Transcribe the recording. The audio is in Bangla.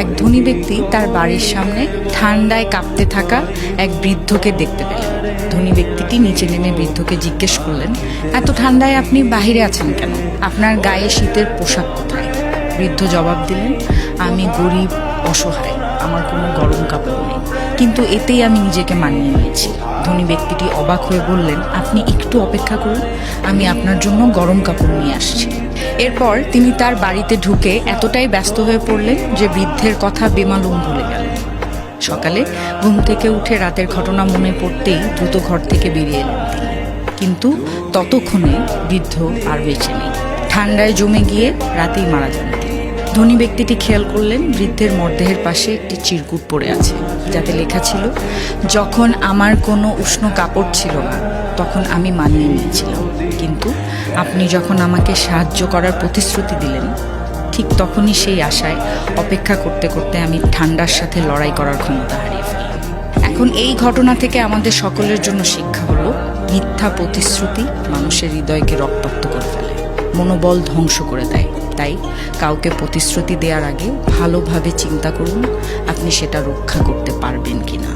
এক ধনী ব্যক্তি তার বাড়ির সামনে ঠান্ডায় কাঁপতে থাকা এক বৃদ্ধকে দেখতে পেলেন। ধনী ব্যক্তিটি নিচে নেমে বৃদ্ধকে জিজ্ঞেস করলেন, এত ঠান্ডায় আপনি বাহিরে আছেন কেন? আপনার গায়ে শীতের পোশাক কোথায়? বৃদ্ধ জবাব দিলেন, আমি গরিব, অসহায়, আমার কোনো গরম কাপড় নেই, কিন্তু এতেই আমি নিজেকে মানিয়ে নিয়েছি। ধনী ব্যক্তিটি অবাক হয়ে বললেন, আপনি একটু অপেক্ষা করুন, আমি আপনার জন্য গরম কাপড় নিয়ে আসছি। এরপর তিনি তার বাড়িতে ঢুকে এতটাই ব্যস্ত হয়ে পড়লেন যে বৃদ্ধের কথা বেমালুম ভুলে গেলেন। সকালে ঘুম থেকে উঠে রাতের ঘটনা মনে পড়তেই দ্রুত ঘর থেকে বেরিয়ে এলেন তিনি। কিন্তু ততক্ষণে বৃদ্ধ আর বেঁচে নেই। ঠান্ডায় জমে গিয়ে রাতেই মারা যান তিনি। ধনী ব্যক্তিটি খেয়াল করলেন বৃদ্ধের মরদেহের পাশে একটি চিরকুট পড়ে আছে, যাতে লেখা ছিল, যখন আমার কোনো উষ্ণ কাপড় ছিল না তখন আমি মানিয়ে নিয়েছিলাম, কিন্তু আপনি যখন আমাকে সাহায্য করার প্রতিশ্রুতি দিলেন ঠিক তখনই সেই আশায় অপেক্ষা করতে করতে আমি ঠান্ডার সাথে লড়াই করার ক্ষমতা হারিয়ে ফেললাম। এখন এই ঘটনা থেকে আমাদের সকলের জন্য শিক্ষা হলো, মিথ্যা প্রতিশ্রুতি মানুষের হৃদয়কে রক্তাক্ত করে ফেলে, মনোবল ধ্বংস করে দেয়। তাই কাউকে প্রতিশ্রুতি দেওয়ার আগে ভালোভাবে চিন্তা করুন আপনি সেটা রক্ষা করতে পারবেন কিনা।